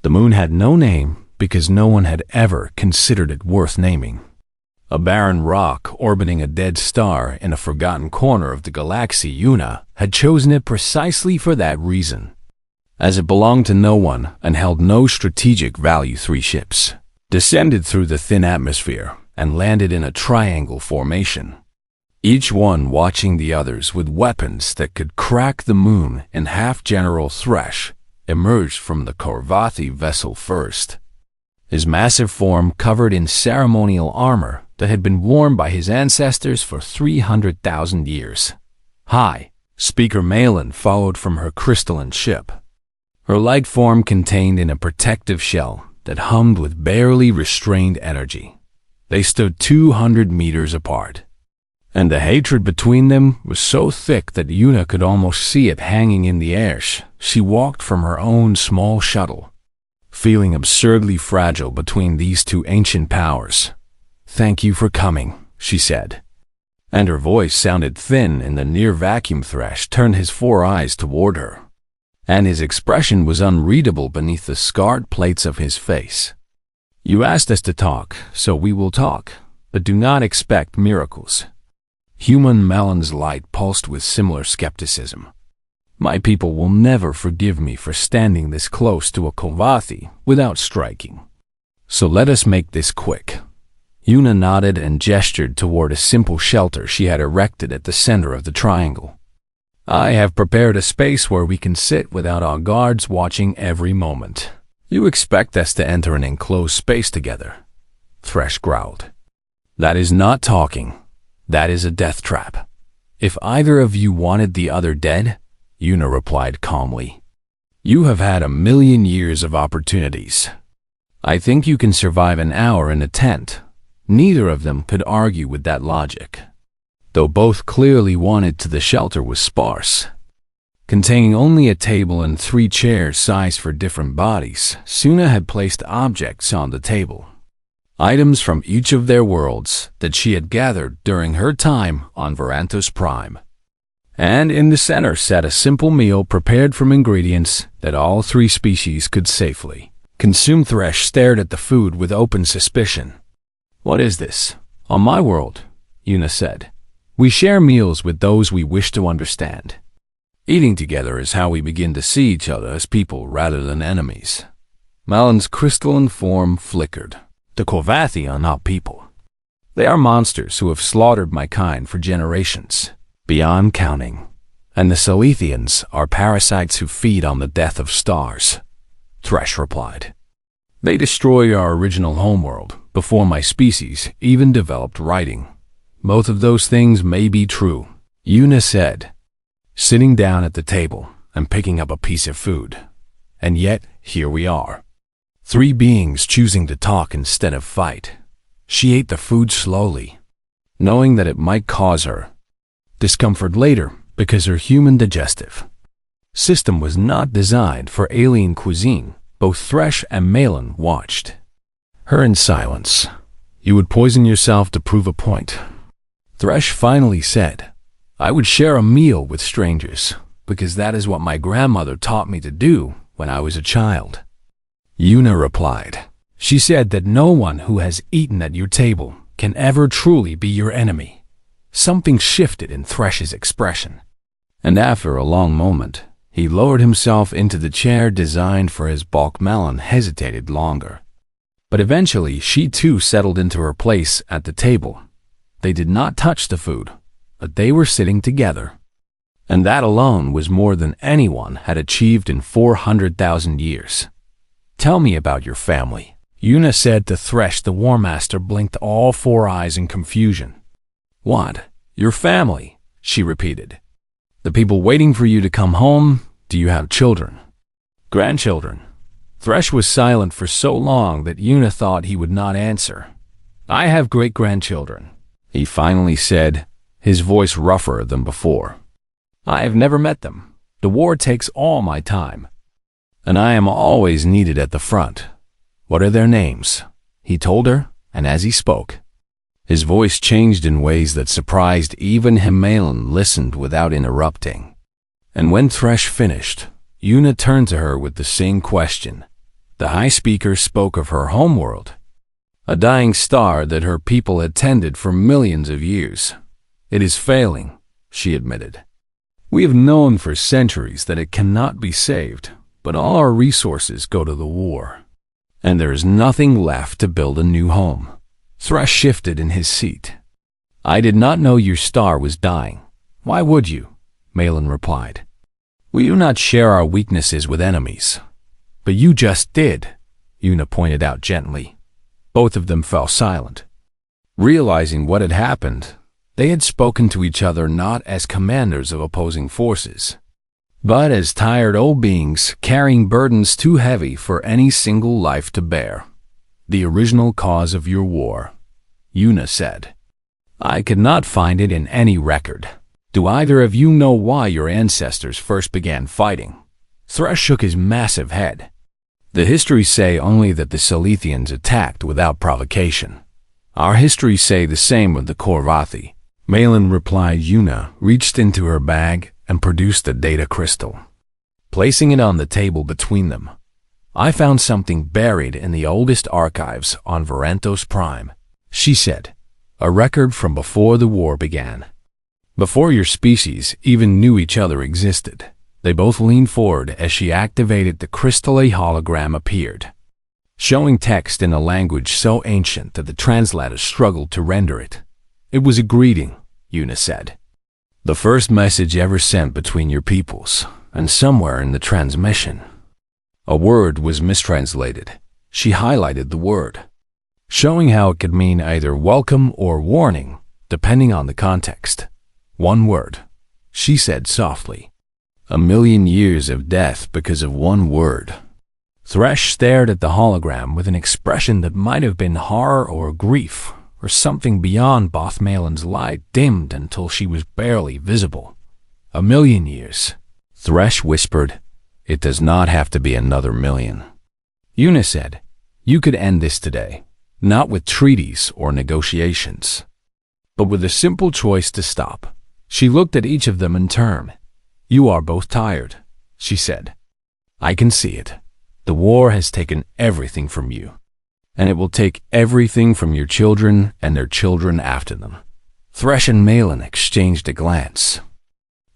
The moon had no name because no one had ever considered it worth naming. A barren rock orbiting a dead star in a forgotten corner of the galaxy, Yuna had chosen it precisely for that reason. As it belonged to no one and held no strategic value, 3 ships descended through the thin atmosphere and landed in a triangle formation, each one watching the others with weapons that could crack the moon in half. General Thresh emerged from the Korvathi vessel first, his massive form covered in ceremonial armor that had been worn by his ancestors for 300,000 years. Hi, Speaker Malin followed from her crystalline ship, her light form contained in a protective shell that hummed with barely restrained energy. They stood 200 meters apart, and the hatred between them was so thick that Yuna could almost see it hanging in the air. She walked from her own small shuttle, feeling absurdly fragile between these two ancient powers. "Thank you for coming," she said, and her voice sounded thin in the near vacuum. Thresh turned his 4 eyes toward her, and his expression was unreadable beneath the scarred plates of his face. "You asked us to talk, so we will talk, but do not expect miracles." Human Melon's light pulsed with similar skepticism. "My people will never forgive me for standing this close to a Korvathi without striking. So let us make this quick." Yuna nodded and gestured toward a simple shelter she had erected at the center of the triangle. "I have prepared a space where we can sit without our guards watching every moment." "You expect us to enter an enclosed space together?" Thresh growled. "That is not talking. That is a death trap. If either of you wanted the other dead," Yuna replied calmly, "you have had 1,000,000 years of opportunities. I think you can survive an hour in a tent." Neither of them could argue with that logic, though both clearly wanted to. The shelter was sparse, containing only a table and 3 chairs sized for different bodies. Suna had placed objects on the table, items from each of their worlds that she had gathered during her time on Varantos Prime. And in the center sat a simple meal prepared from ingredients that all 3 species could safely consume. Thresh stared at the food with open suspicion. "What is this?" "On my world," Yuna said, "we share meals with those we wish to understand. Eating together is how we begin to see each other as people rather than enemies." Malon's crystalline form flickered. "The Korvathi are not people. They are monsters who have slaughtered my kind for generations, beyond counting. And the Salithians are parasites who feed on the death of stars," Thresh replied. "They destroyed our original homeworld before my species even developed writing." "Both of those things may be true," Yuna said, sitting down at the table and picking up a piece of food. "And yet, here we are. 3 beings choosing to talk instead of fight." She ate the food slowly, knowing that it might cause her discomfort later because her human digestive system was not designed for alien cuisine. Both Thresh and Malin watched her in silence. "You would poison yourself to prove a point," Thresh finally said. "I would share a meal with strangers, because that is what my grandmother taught me to do when I was a child," Yuna replied. She said that no one who has eaten at your table can ever truly be your enemy. Something shifted in Thresh's expression, and after a long moment, he lowered himself into the chair designed for his bulk. Malin hesitated longer, but eventually she too settled into her place at the table. They did not touch the food, but they were sitting together, and that alone was more than anyone had achieved in 400,000 years. "Tell me about your family," Yuna said to Thresh. The War Master blinked all 4 eyes in confusion. "What? Your family?" she repeated. "The people waiting for you to come home? Do you have children?" "Grandchildren?" Thresh was silent for so long that Yuna thought he would not answer. "I have great-grandchildren," he finally said, his voice rougher than before. "I have never met them. The war takes all my time, and I am always needed at the front." "What are their names?" he told her, and as he spoke, his voice changed in ways that surprised even him. Malin listened without interrupting. And when Thresh finished, Yuna turned to her with the same question. The high speaker spoke of her homeworld, a dying star that her people had tended for millions of years. It is failing, she admitted. We have known for centuries that it cannot be saved, but all our resources go to the war. And there is nothing left to build a new home. Thresh shifted in his seat. I did not know your star was dying. Why would you? Malin replied. We do not share our weaknesses with enemies. But you just did, Una pointed out gently. Both of them fell silent. Realizing what had happened, they had spoken to each other not as commanders of opposing forces, but as tired old beings carrying burdens too heavy for any single life to bear. The original cause of your war, Una said. I could not find it in any record. Do either of you know why your ancestors first began fighting? Thresh shook his massive head. The histories say only that the Silithians attacked without provocation. Our histories say the same with the Korvathi. Malin replied. Una reached into her bag and produced a data crystal. Placing it on the table between them, I found something buried in the oldest archives on Varantos Prime, she said. A record from before the war began. Before your species even knew each other existed. They both leaned forward as she activated the crystal. A hologram appeared, showing text in a language so ancient that the translator struggled to render it. It was a greeting, Una said. The first message ever sent between your peoples, and somewhere in the transmission, a word was mistranslated. She highlighted the word, showing how it could mean either welcome or warning, depending on the context. One word, she said softly. 1,000,000 years of death because of one word. Thresh stared at the hologram with an expression that might have been horror or grief, or something beyond. Both Malin's light dimmed until she was barely visible. 1,000,000 years. Thresh whispered, It does not have to be another 1,000,000. Una said, You could end this today, not with treaties or negotiations, but with a simple choice to stop. She looked at each of them in turn. You are both tired, she said. I can see it. The war has taken everything from you, and it will take everything from your children and their children after them. Thresh and Malin exchanged a glance,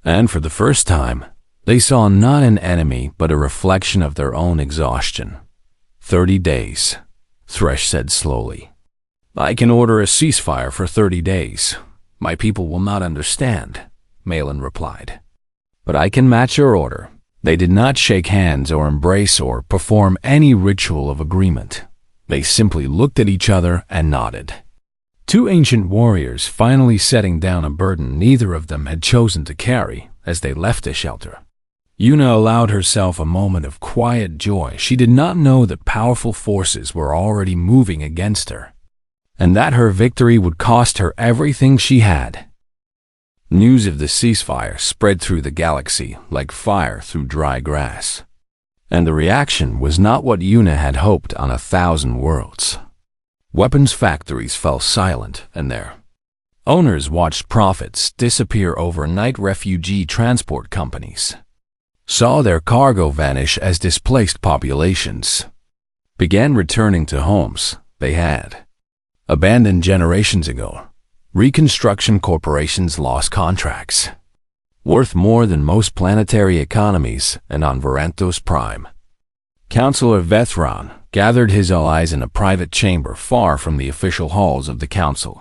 and for the first time, they saw not an enemy but a reflection of their own exhaustion. 30 days, Thresh said slowly. I can order a ceasefire for 30 days. My people will not understand, Malin replied. But I can match your order. They did not shake hands or embrace or perform any ritual of agreement. They simply looked at each other and nodded. Two ancient warriors finally setting down a burden neither of them had chosen to carry as they left the shelter. Una allowed herself a moment of quiet joy. She did not know that powerful forces were already moving against her, and that her victory would cost her everything she had. News of the ceasefire spread through the galaxy like fire through dry grass. And the reaction was not what Una had hoped on 1,000 worlds. Weapons factories fell silent, and their owners watched profits disappear overnight. Refugee transport companies saw their cargo vanish as displaced populations began returning to homes they had abandoned generations ago. Reconstruction corporations lost contracts worth more than most planetary economies, and on Varantos Prime, Councillor Vethron gathered his allies in a private chamber far from the official halls of the council.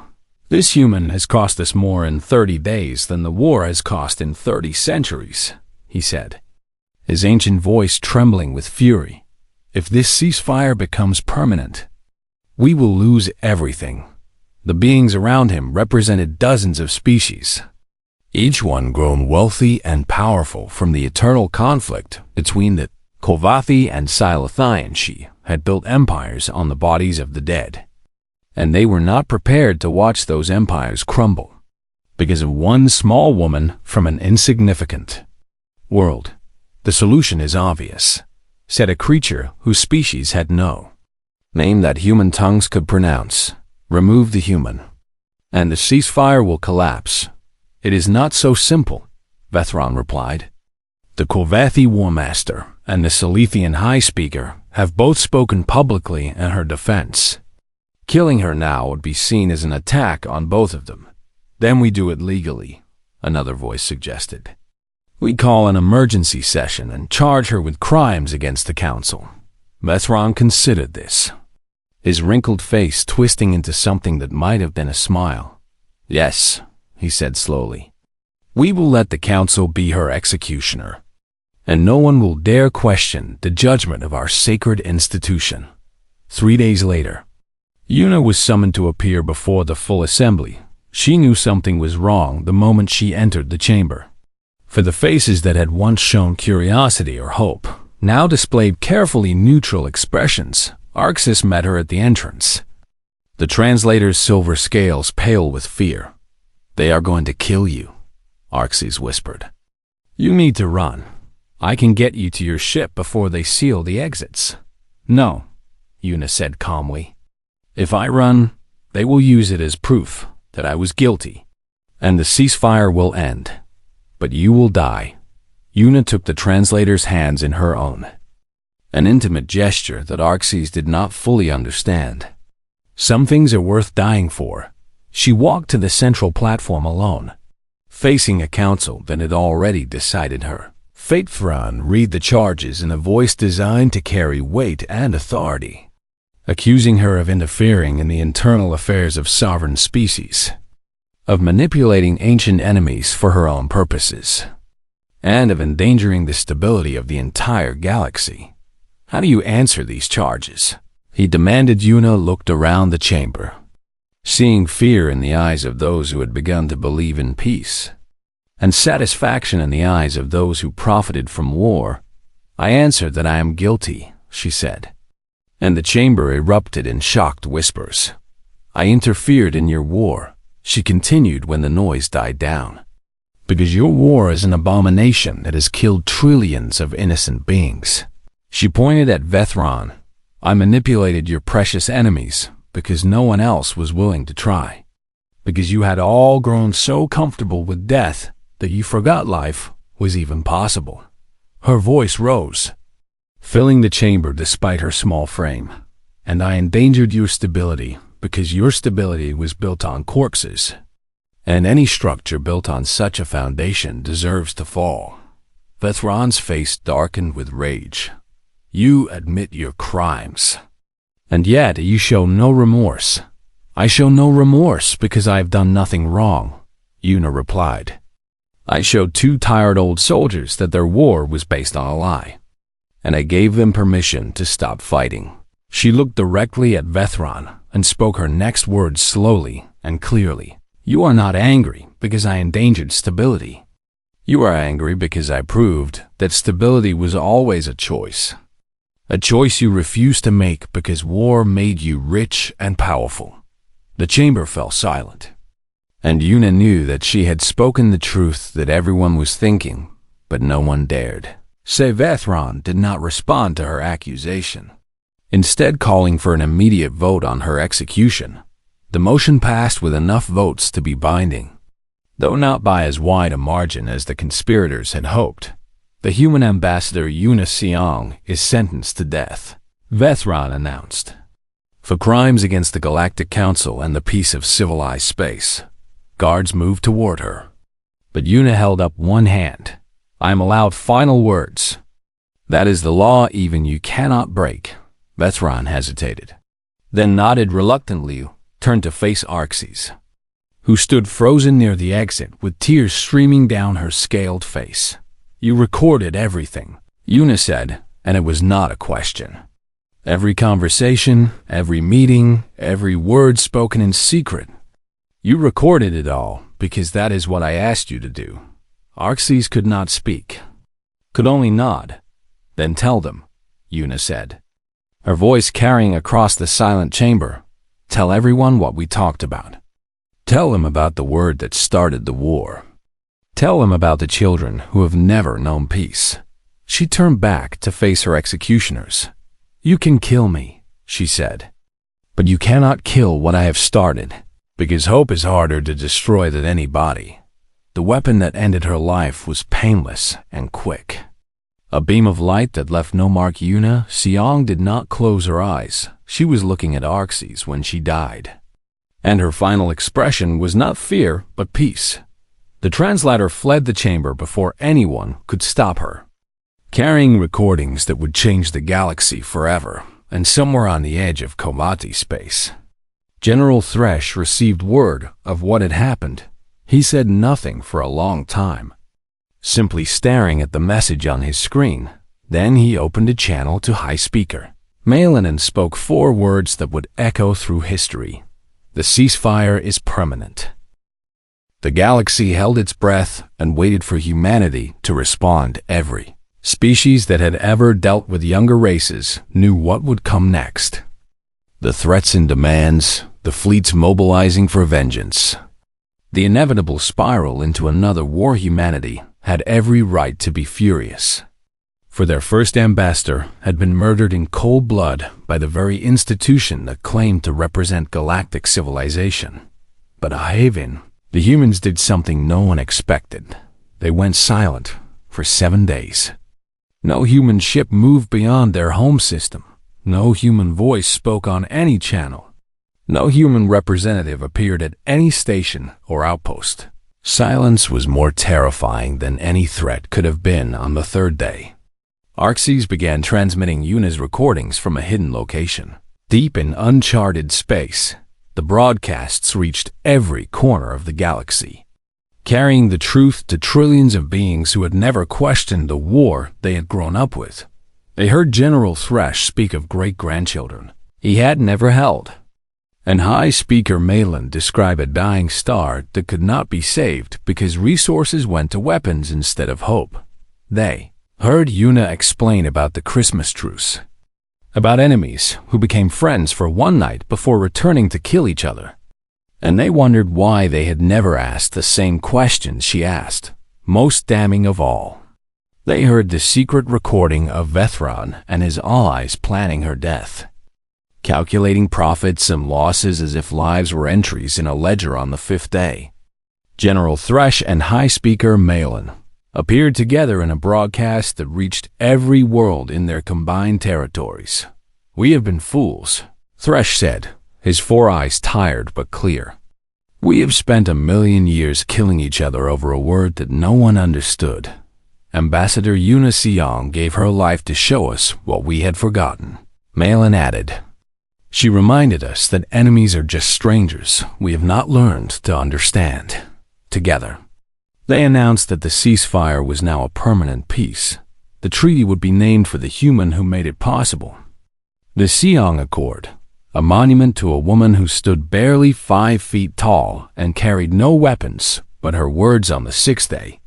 This human has cost us more in 30 days than the war has cost in 30 centuries, he said, his ancient voice trembling with fury. If this ceasefire becomes permanent, we will lose everything. The beings around him represented dozens of species, each one grown wealthy and powerful from the eternal conflict between the Korvathi and Silithian. She had built empires on the bodies of the dead, and they were not prepared to watch those empires crumble because of one small woman from an insignificant world. The solution is obvious, said a creature whose species had no name that human tongues could pronounce. Remove the human, and the ceasefire will collapse. It is not so simple, Vethron replied. The Korvathi War Master, and the Salithian High Speaker have both spoken publicly in her defense. Killing her now would be seen as an attack on both of them. Then we do it legally, another voice suggested. We call an emergency session and charge her with crimes against the council. Vethron considered this, his wrinkled face twisting into something that might have been a smile. Yes, he said slowly. We will let the council be her executioner, and no one will dare question the judgment of our sacred institution. 3 days later, Una was summoned to appear before the full assembly. She knew something was wrong the moment she entered the chamber. For the faces that had once shown curiosity or hope now displayed carefully neutral expressions. Arxis met her at the entrance, the translator's silver scales pale with fear. They are going to kill you, Arxis whispered. You need to run. I can get you to your ship before they seal the exits. No, Una said calmly. If I run, they will use it as proof that I was guilty, and the ceasefire will end. But you will die. Una took the translator's hands in her own, an intimate gesture that Arxis did not fully understand. Some things are worth dying for. She walked to the central platform alone, facing a council that had already decided her. Vethron read the charges in a voice designed to carry weight and authority, accusing her of interfering in the internal affairs of sovereign species, of manipulating ancient enemies for her own purposes, and of endangering the stability of the entire galaxy. How do you answer these charges? He demanded. Una looked around the chamber, seeing fear in the eyes of those who had begun to believe in peace, and satisfaction in the eyes of those who profited from war. I answered that I am guilty, she said, and the chamber erupted in shocked whispers. I interfered in your war, she continued when the noise died down, because your war is an abomination that has killed trillions of innocent beings. She pointed at Vethron. I manipulated your precious enemies because no one else was willing to try, because you had all grown so comfortable with death that you forgot life was even possible. Her voice rose, filling the chamber despite her small frame. And I endangered your stability because your stability was built on corpses, and any structure built on such a foundation deserves to fall. Vethron's face darkened with rage. You admit your crimes, and yet you show no remorse. I show no remorse because I have done nothing wrong, Una replied. I showed 2 tired old soldiers that their war was based on a lie, and I gave them permission to stop fighting. She looked directly at Vethron and spoke her next words slowly and clearly. You are not angry because I endangered stability. You are angry because I proved that stability was always a choice you refused to make because war made you rich and powerful. The chamber fell silent, and Una knew that she had spoken the truth that everyone was thinking, but no one dared. Vethron did not respond to her accusation, instead calling for an immediate vote on her execution. The motion passed with enough votes to be binding, though not by as wide a margin as the conspirators had hoped. The human ambassador Una Siong is sentenced to death, Vethron announced, for crimes against the Galactic Council and the peace of civilized space. Guards moved toward her, but Una held up one hand. I am allowed final words. That is the law even you cannot break. Vethron hesitated, then nodded reluctantly, turned to face Arxis, who stood frozen near the exit with tears streaming down her scaled face. You recorded everything, Una said, and it was not a question. Every conversation, every meeting, every word spoken in secret. You recorded it all because that is what I asked you to do. Arxis could not speak, could only nod. Then tell them, Una said, her voice carrying across the silent chamber. Tell everyone what we talked about. Tell them about the word that started the war. Tell them about the children who have never known peace. She turned back to face her executioners. You can kill me, she said, but you cannot kill what I have started, because hope is harder to destroy than any body. The weapon that ended her life was painless and quick. A beam of light that left no mark. Yuna Seong did not close her eyes. She was looking at Arxes when she died. And her final expression was not fear, but peace. The translator fled the chamber before anyone could stop her, carrying recordings that would change the galaxy forever. And somewhere on the edge of Komati space, General Thresh received word of what had happened. He said nothing for a long time, simply staring at the message on his screen. Then he opened a channel to high speaker. Malin spoke 4 words that would echo through history. The ceasefire is permanent. The galaxy held its breath and waited for humanity to respond. Every species that had ever dealt with younger races knew what would come next. The threats and demands, the fleets mobilizing for vengeance, the inevitable spiral into another war. Humanity had every right to be furious, for their first ambassador had been murdered in cold blood by the very institution that claimed to represent galactic civilization. But Haven, the humans did something no one expected. They went silent for 7 days. No human ship moved beyond their home system. No human voice spoke on any channel. No human representative appeared at any station or outpost. Silence was more terrifying than any threat could have been. On the 3rd day, Arxes began transmitting Yuna's recordings from a hidden location. Deep in uncharted space, the broadcasts reached every corner of the galaxy, carrying the truth to trillions of beings who had never questioned the war they had grown up with. They heard General Thresh speak of great-grandchildren he had never held, and High Speaker Malin describe a dying star that could not be saved because resources went to weapons instead of hope. They heard Yuna explain about the Christmas truce, about enemies who became friends for one night before returning to kill each other. And they wondered why they had never asked the same questions she asked. Most damning of all, they heard the secret recording of Vethron and his allies planning her death, calculating profits and losses as if lives were entries in a ledger. On the 5th day, General Thresh and High Speaker Malin appeared together in a broadcast that reached every world in their combined territories. "We have been fools," Thresh said, his 4 eyes tired but clear. "We have spent 1,000,000 years killing each other over a word that no one understood. Ambassador Yuna Seong gave her life to show us what we had forgotten." Malin added, "She reminded us that enemies are just strangers we have not learned to understand." Together, they announced that the ceasefire was now a permanent peace. The treaty would be named for the human who made it possible. The Seong Accord, a monument to a woman who stood barely 5 feet tall and carried no weapons but her words. On the 6th day,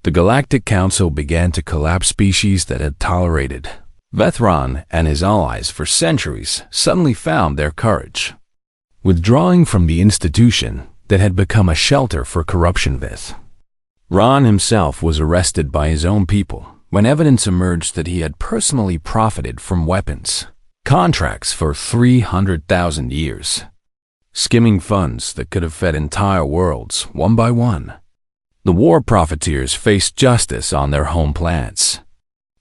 the Galactic Council began to collapse. Species that had tolerated Vethron and his allies for centuries suddenly found their courage, withdrawing from the institution that had become a shelter for corruption. Ron himself was arrested by his own people when evidence emerged that he had personally profited from weapons contracts for 300,000 years, skimming funds that could have fed entire worlds one by one. The war profiteers faced justice on their home planets,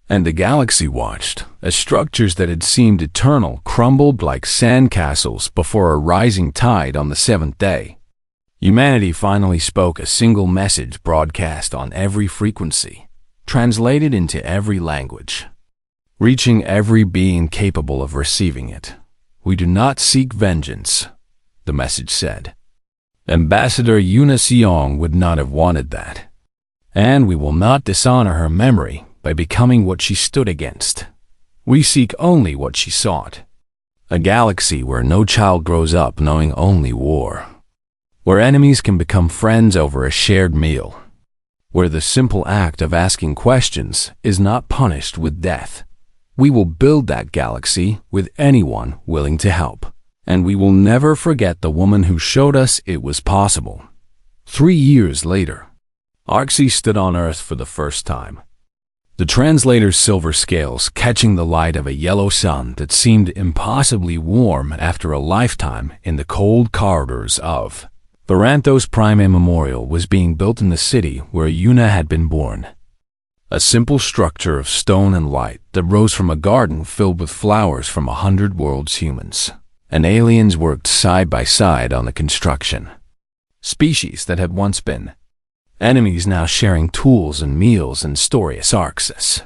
and the galaxy watched as structures that had seemed eternal crumbled like sandcastles before a rising tide. On the 7th day, humanity finally spoke a single message broadcast on every frequency, translated into every language, reaching every being capable of receiving it. "We do not seek vengeance," the message said. "Ambassador Yuna Seong would not have wanted that. And we will not dishonor her memory by becoming what she stood against. We seek only what she sought. A galaxy where no child grows up knowing only war, where enemies can become friends over a shared meal, where the simple act of asking questions is not punished with death. We will build that galaxy with anyone willing to help, and we will never forget the woman who showed us it was possible." 3 years later, Arxes stood on Earth for the first time, the translator's silver scales catching the light of a yellow sun that seemed impossibly warm after a lifetime in the cold corridors of Baranthos. Prime Memorial was being built in the city where Yuna had been born. a simple structure of stone and light that rose from a garden filled with flowers from 100 worlds. Humans and aliens worked side by side on the construction. Species that had once been enemies now sharing tools and meals and stories. Arxes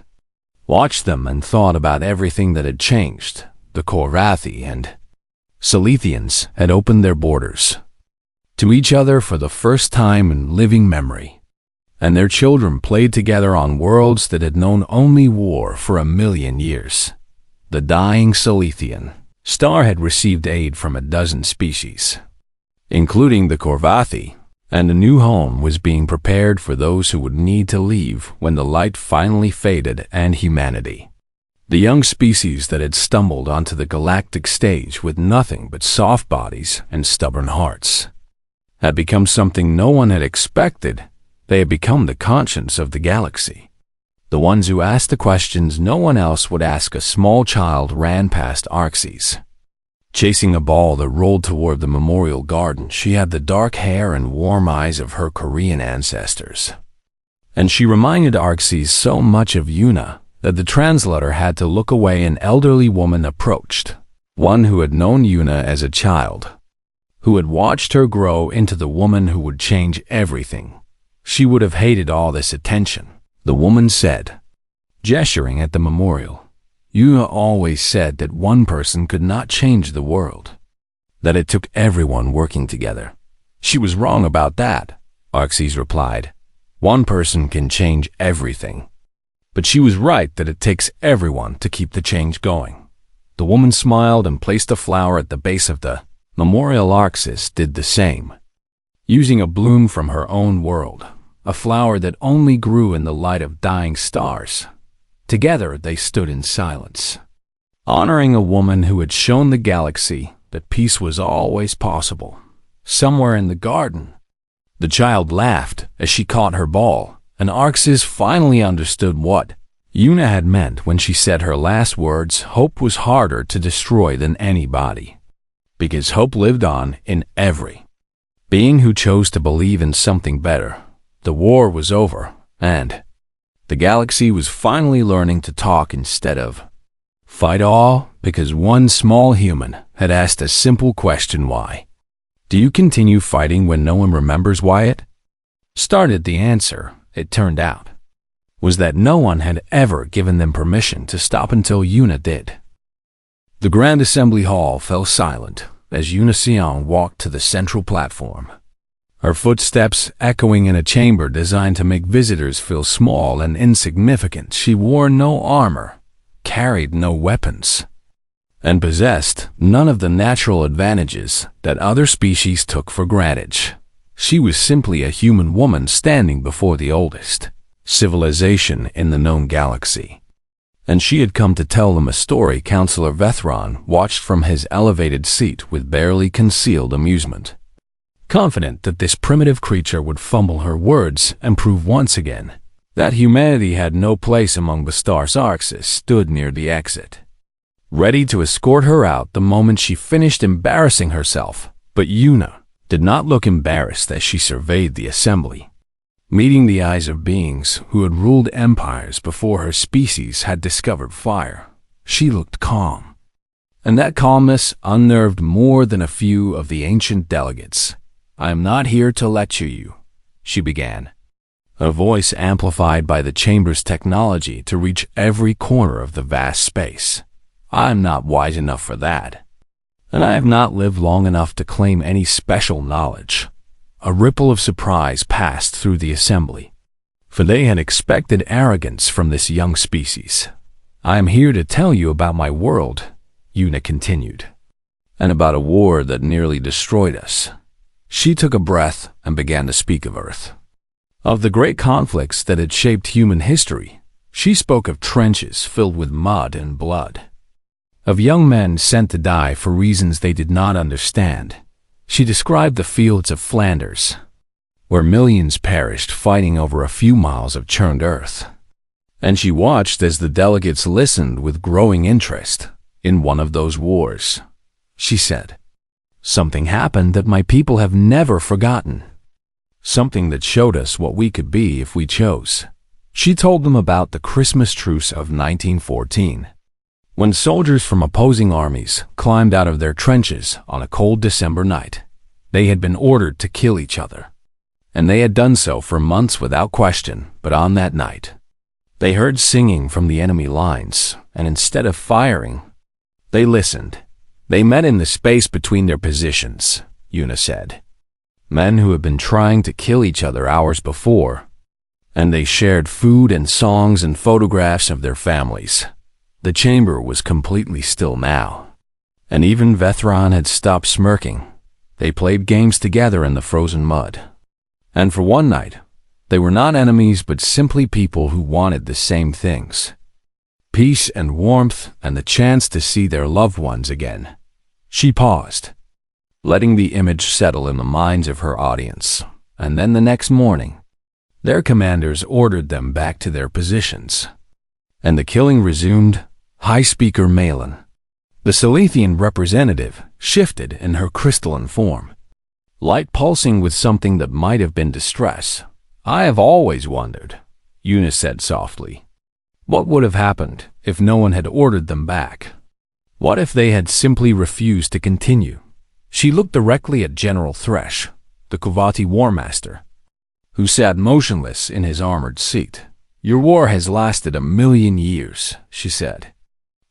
watched them and thought about everything that had changed. The Korvathi and Silithians had opened their borders to each other for the first time in living memory, and their children played together on worlds that had known only war for 1,000,000 years. The dying Silithian star had received aid from a dozen species, including the Korvathi, and a new home was being prepared for those who would need to leave when the light finally faded and humanity. The young species that had stumbled onto the galactic stage with nothing but soft bodies and stubborn hearts had become something no one had expected. They had become the conscience of the galaxy. The ones who asked the questions no one else would ask. A small child ran past Arxes, chasing a ball that rolled toward the memorial garden. She had the dark hair and warm eyes of her Korean ancestors, and she reminded Arxes so much of Yuna that the translator had to look away. An elderly woman approached, one who had known Yuna as a child, who had watched her grow into the woman who would change everything. She would have hated all this attention, the woman said, gesturing at the memorial. Yuna always said that one person could not change the world, that it took everyone working together. She was wrong about that, Arxes replied. One person can change everything. But she was right that it takes everyone to keep the change going. The woman smiled and placed a flower at the base of the memorial. Arxes did the same, using a bloom from her own world, a flower that only grew in the light of dying stars. Together they stood in silence, honoring a woman who had shown the galaxy that peace was always possible. Somewhere in the garden, the child laughed as she caught her ball, and Arxes finally understood what Yuna had meant when she said her last words. Hope was harder to destroy than anybody, because hope lived on in every being who chose to believe in something better. The war was over, and the galaxy was finally learning to talk instead of fight, all because one small human had asked a simple question: why do you continue fighting when no one remembers why it started? The answer, it turned out, was that no one had ever given them permission to stop until Yuna did. The Grand Assembly Hall fell silent as Yuna Sion walked to the central platform, her footsteps echoing in a chamber designed to make visitors feel small and insignificant. She wore no armor, carried no weapons, and possessed none of the natural advantages that other species took for granted. She was simply a human woman standing before the oldest civilization in the known galaxy, and she had come to tell them a story. Counselor Vethron watched from his elevated seat with barely concealed amusement, confident that this primitive creature would fumble her words and prove once again that humanity had no place among the stars. Arxes stood near the exit, ready to escort her out the moment she finished embarrassing herself. But Yuna did not look embarrassed as she surveyed the assembly, meeting the eyes of beings who had ruled empires before her species had discovered fire. She looked calm, and that calmness unnerved more than a few of the ancient delegates. I am not here to lecture you, she began, a voice amplified by the chamber's technology to reach every corner of the vast space. I am not wise enough for that, and I have not lived long enough to claim any special knowledge. A ripple of surprise passed through the assembly, for they had expected arrogance from this young species. I am here to tell you about my world, Yuna continued, and about a war that nearly destroyed us. She took a breath and began to speak of Earth, of the great conflicts that had shaped human history. She spoke of trenches filled with mud and blood, of young men sent to die for reasons they did not understand. She described the fields of Flanders, where millions perished fighting over a few miles of churned earth. And she watched as the delegates listened with growing interest. In one of those wars, she said, something happened that my people have never forgotten. Something that showed us what we could be if we chose. She told them about the Christmas truce of 1914, when soldiers from opposing armies climbed out of their trenches on a cold December night. They had been ordered to kill each other, and they had done so for months without question. But on that night, they heard singing from the enemy lines, and instead of firing, they listened. They met in the space between their positions, Una said. Men who had been trying to kill each other hours before, and they shared food and songs and photographs of their families. The chamber was completely still now, and even Vethron had stopped smirking. They played games together in the frozen mud. And for one night, they were not enemies but simply people who wanted the same things: peace and warmth and the chance to see their loved ones again. She paused, letting the image settle in the minds of her audience, and then the next morning, their commanders ordered them back to their positions, and the killing resumed. High Speaker Malin, the Silithian representative, shifted in her crystalline form, light pulsing with something that might have been distress. I have always wondered, Una said softly, what would have happened if no one had ordered them back? What if they had simply refused to continue? She looked directly at General Thresh, the Kuvati War Master, who sat motionless in his armored seat. Your war has lasted 1,000,000 years, she said,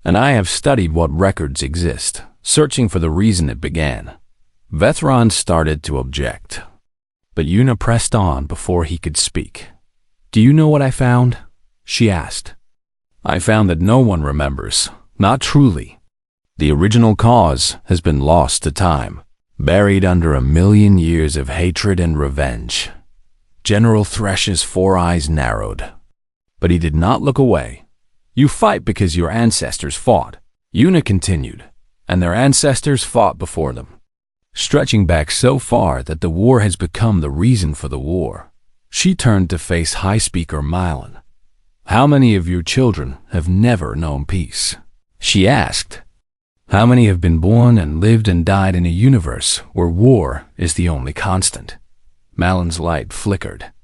and I have studied what records exist, searching for the reason it began. Vethron started to object, but Una pressed on before he could speak. Do you know what I found? She asked. I found that no one remembers, not truly. The original cause has been lost to time, buried under 1,000,000 years of hatred and revenge. General Thresh's 4 eyes narrowed, but he did not look away. You fight because your ancestors fought, Una continued, and their ancestors fought before them, stretching back so far that the war has become the reason for the war. She turned to face High Speaker Malin. How many of your children have never known peace? She asked. How many have been born and lived and died in a universe where war is the only constant? Malin's light flickered,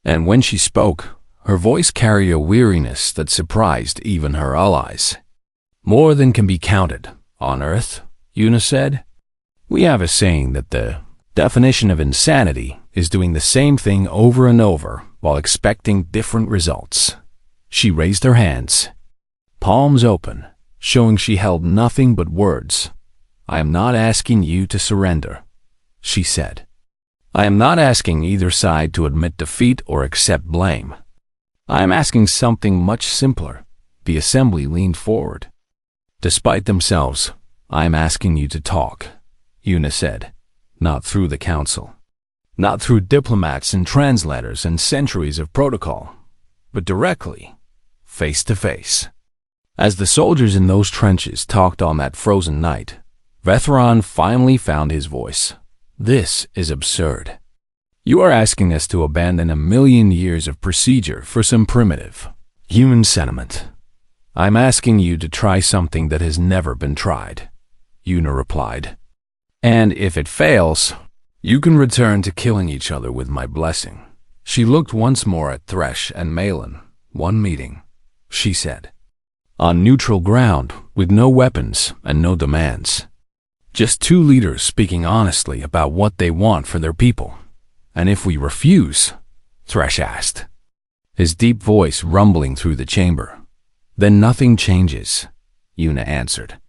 and when she spoke, her voice carried a weariness that surprised even her allies. More than can be counted on Earth, Una said. We have a saying that the definition of insanity is doing the same thing over and over while expecting different results. She raised her hands, palms open, showing she held nothing but words. I am not asking you to surrender, she said. I am not asking either side to admit defeat or accept blame. I am asking something much simpler. The assembly leaned forward. Despite themselves, I am asking you to talk, Una said. Not through the council, not through diplomats and translators and centuries of protocol, but directly, face to face. As the soldiers in those trenches talked on that frozen night, Vethron finally found his voice. This is absurd. You are asking us to abandon 1,000,000 years of procedure for some primitive human sentiment. I'm asking you to try something that has never been tried, Una replied. And if it fails, you can return to killing each other with my blessing. She looked once more at Thresh and Malin. One meeting, she said. On neutral ground, with no weapons and no demands. Just 2 leaders speaking honestly about what they want for their people. And if we refuse, Thresh asked, his deep voice rumbling through the chamber. Then nothing changes, Una answered.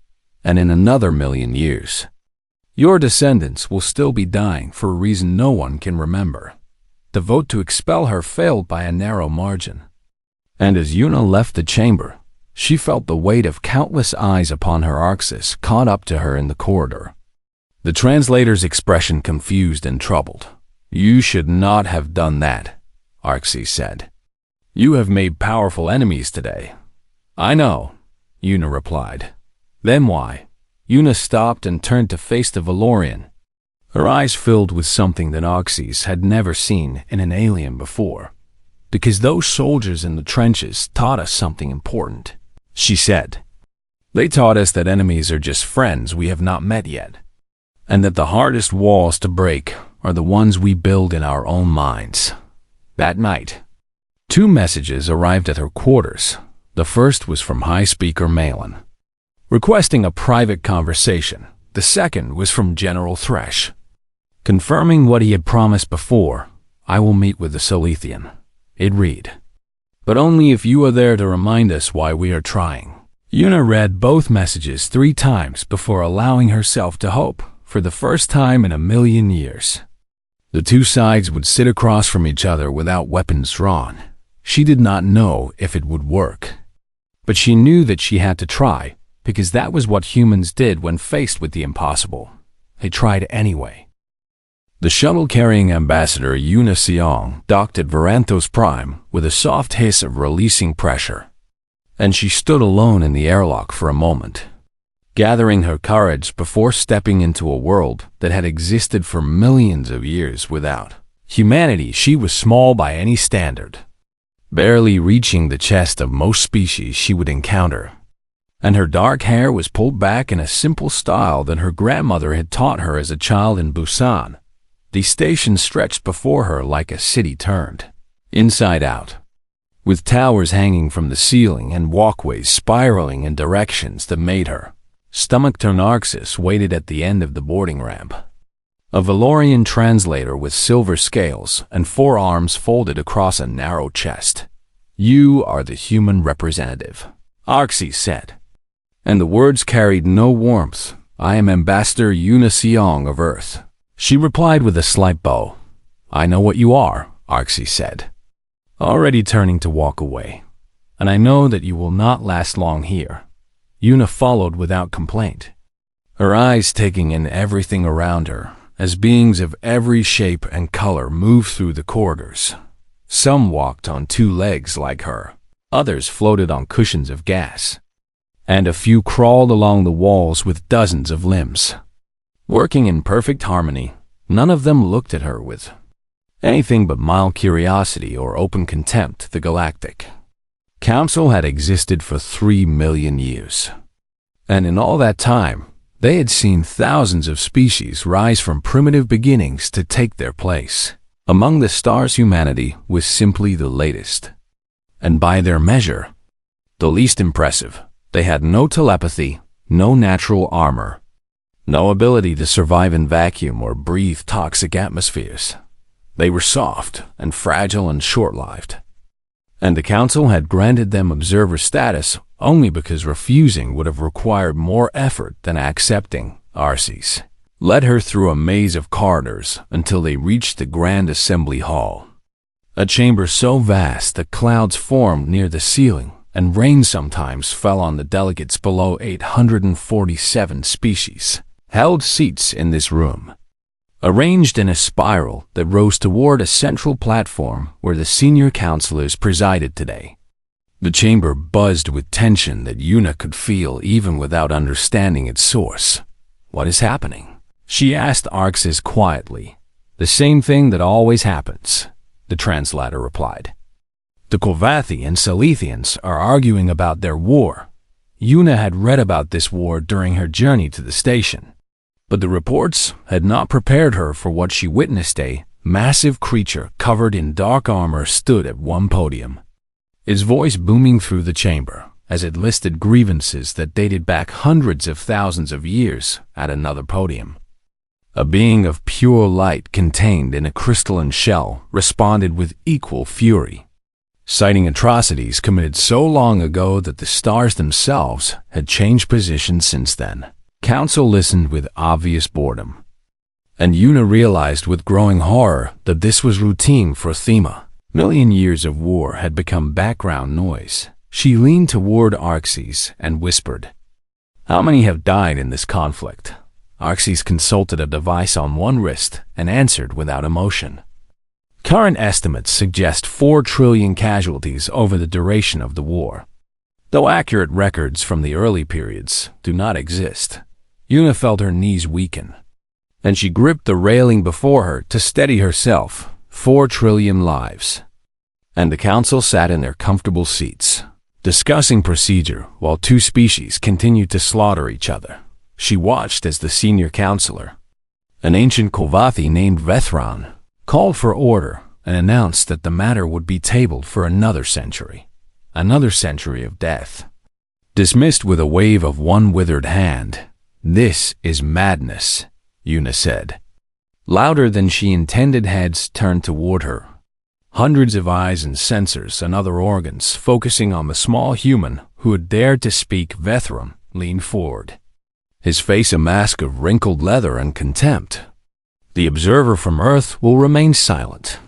And in another 1,000,000 years, your descendants will still be dying for a reason no one can remember. The vote to expel her failed by a narrow margin. And as Una left the chamber, she felt the weight of countless eyes upon her Arxis caught up to her in the corridor. The translator's expression confused and troubled. You should not have done that, Arxis said. You have made powerful enemies today. I know, Una replied. Then why? Una stopped and turned to face the Valorian. Her eyes filled with something that Arxis had never seen in an alien before. Because those soldiers in the trenches taught us something important, she said. They taught us that enemies are just friends we have not met yet, and that the hardest walls to break are the ones we build in our own minds. That night, Two messages arrived at her quarters. The first was from High Speaker Malin, requesting a private conversation. The second was from General Thresh, confirming what he had promised before. "I will meet with the Solithian," it read, "but only if you are there to remind us why we are trying." Yuna read both messages 3 times before allowing herself to hope, for the first time in a million years. The two sides would sit across from each other without weapons drawn. She did not know if it would work, but she knew that she had to try, because that was what humans did when faced with the impossible. They tried anyway. The shuttle-carrying ambassador Yuna Seong docked at Varanthos Prime with a soft hiss of releasing pressure, and she stood alone in the airlock for a moment, gathering her courage before stepping into a world that had existed for millions of years without humanity. She was small by any standard, barely reaching the chest of most species she would encounter, and her dark hair was pulled back in a simple style that her grandmother had taught her as a child in Busan. The station stretched before her like a city turned inside out, with towers hanging from the ceiling and walkways spiraling in directions that made her stomach turn. Arxis waited at the end of the boarding ramp, a Valorian translator with silver scales and 4 arms folded across a narrow chest. "You are the human representative," Arxis said, and the words carried no warmth. "I am Ambassador Yuna Seong of Earth," she replied with a slight bow. "I know what you are," Arxis said, already turning to walk away, "and I know that you will not last long here." Yuna followed without complaint, her eyes taking in everything around her, as beings of every shape and color moved through the corridors. Some walked on 2 legs like her, others floated on cushions of gas, and a few crawled along the walls with dozens of limbs, working in perfect harmony. None of them looked at her with anything but mild curiosity or open contempt. The Galactic Council had existed for 3 million years, and in all that time, they had seen thousands of species rise from primitive beginnings to take their place. Among the stars, humanity was simply the latest, and by their measure, the least impressive. They had no telepathy, no natural armor, no ability to survive in vacuum or breathe toxic atmospheres. They were soft and fragile and short-lived, and the Council had granted them observer status only because refusing would have required more effort than accepting. Arxis led her through a maze of corridors until they reached the Grand Assembly Hall, a chamber so vast that clouds formed near the ceiling and rain sometimes fell on the delegates below. 847 species held seats in this room, arranged in a spiral that rose toward a central platform where the senior counselors presided today. The chamber buzzed with tension that Yuna could feel even without understanding its source. "What is happening?" she asked Arxis quietly. "The same thing that always happens," the translator replied. "The Kovathi and Silithians are arguing about their war." Yuna had read about this war during her journey to the station, but the reports had not prepared her for what she witnessed. A massive creature covered in dark armor stood at one podium, his voice booming through the chamber as it listed grievances that dated back hundreds of thousands of years. At another podium, a being of pure light contained in a crystalline shell responded with equal fury, citing atrocities committed so long ago that the stars themselves had changed position since then. Council listened with obvious boredom, and Yuna realized with growing horror that this was routine for Thema. Million years of war had become background noise. She leaned toward Arxis and whispered, "How many have died in this conflict?" Arxis consulted a device on one wrist and answered without emotion. "Current estimates suggest 4 trillion casualties over the duration of the war, though accurate records from the early periods do not exist." Yuna felt her knees weaken, and she gripped the railing before her to steady herself. 4 trillion lives. And the council sat in their comfortable seats, discussing procedure while 2 species continued to slaughter each other. She watched as the senior counselor, an ancient Kovathi named Vethran, called for order. and announced that the matter would be tabled for another century of death. Dismissed with a wave of one withered hand. "This is madness," Una said. Louder than she intended, heads turned toward her. Hundreds of eyes and sensors and other organs focusing on the small human who had dared to speak. Vethron leaned forward, his face a mask of wrinkled leather and contempt. "The observer from Earth will remain silent,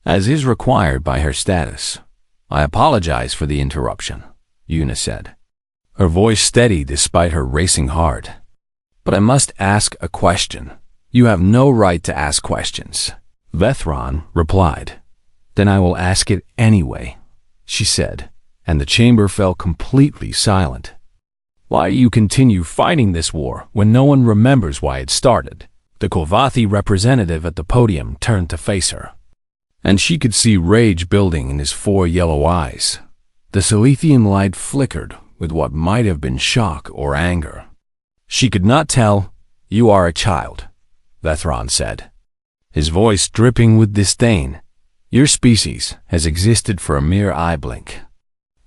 as is required by her status. I apologize for the interruption," Una said, her voice steady despite her racing heart. "But I must ask a question." "You have no right to ask questions," Vethron replied. "Then I will ask it anyway," she said, and the chamber fell completely silent. "Why do you continue fighting this war when no one remembers why it started?" The Kolvathi representative at the podium turned to face her, and she could see rage building in his 4 yellow eyes. The Silithian light flickered with what might have been shock or anger. She could not tell. "You are a child," Vethron said, his voice dripping with disdain. "Your species has existed for a mere eye blink,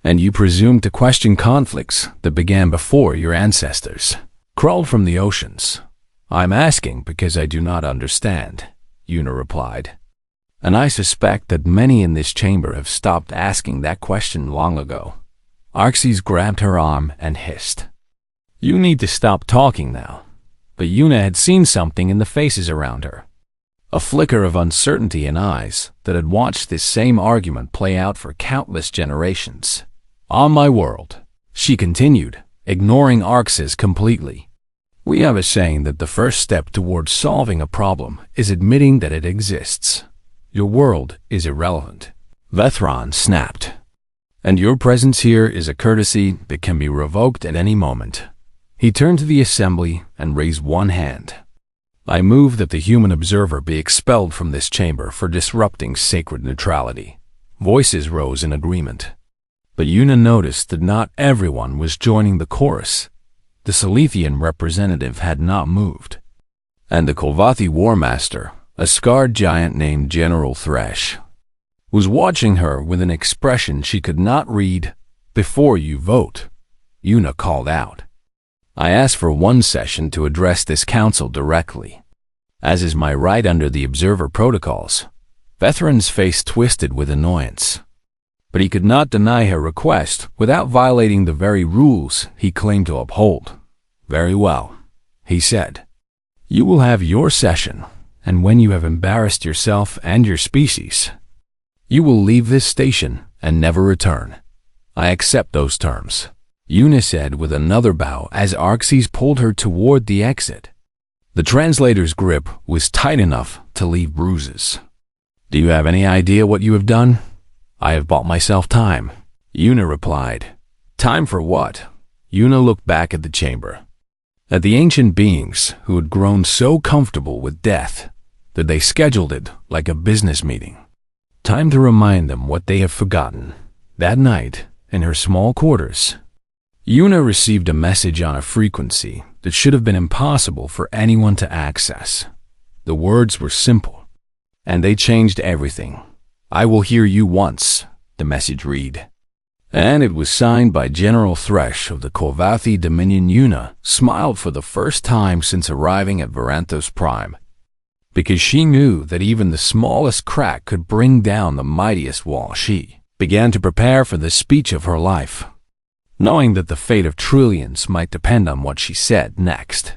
and you presume to question conflicts that began before your ancestors crawled from the oceans." "I'm asking because I do not understand," Una replied, "and I suspect that many in this chamber have stopped asking that question long ago." Arxes grabbed her arm and hissed, "You need to stop talking now." But Una had seen something in the faces around her, a flicker of uncertainty in eyes that had watched this same argument play out for countless generations. "On my world," she continued, ignoring Arxes completely, "we have a saying that the first step towards solving a problem is admitting that it exists. Your world is irrelevant," Vethron snapped, "and your presence here is a courtesy that can be revoked at any moment." He turned to the assembly and raised one hand. "I move that the human observer be expelled from this chamber for disrupting sacred neutrality." Voices rose in agreement, but Una noticed that not everyone was joining the chorus. The Silithian representative had not moved, and the Kolvathi war master, a scarred giant named General Thresh, was watching her with an expression she could not read. "Before you vote," Una called out, "I ask for one session to address this council directly, as is my right under the observer protocols." Vethron's face twisted with annoyance, but he could not deny her request without violating the very rules he claimed to uphold. "Very well," he said. "You will have your session, and when you have embarrassed yourself and your species, you will leave this station and never return. I accept those terms," Una said with another bow as Arxes pulled her toward the exit. The translator's grip was tight enough to leave bruises. "Do you have any idea what you have done?" "I have bought myself time," Una replied. "Time for what?" Una looked back at the chamber, at the ancient beings who had grown so comfortable with death that they scheduled it like a business meeting. Time to remind them what they have forgotten. That night, in her small quarters, Una received a message on a frequency that should have been impossible for anyone to access. The words were simple, and they changed everything. "I will hear you once," the message read. And it was signed by General Thresh of the Kolvathi Dominion. Una smiled for the first time since arriving at Varanthos Prime, because she knew that even the smallest crack could bring down the mightiest wall. She began to prepare for the speech of her life, knowing that the fate of trillions might depend on what she said next.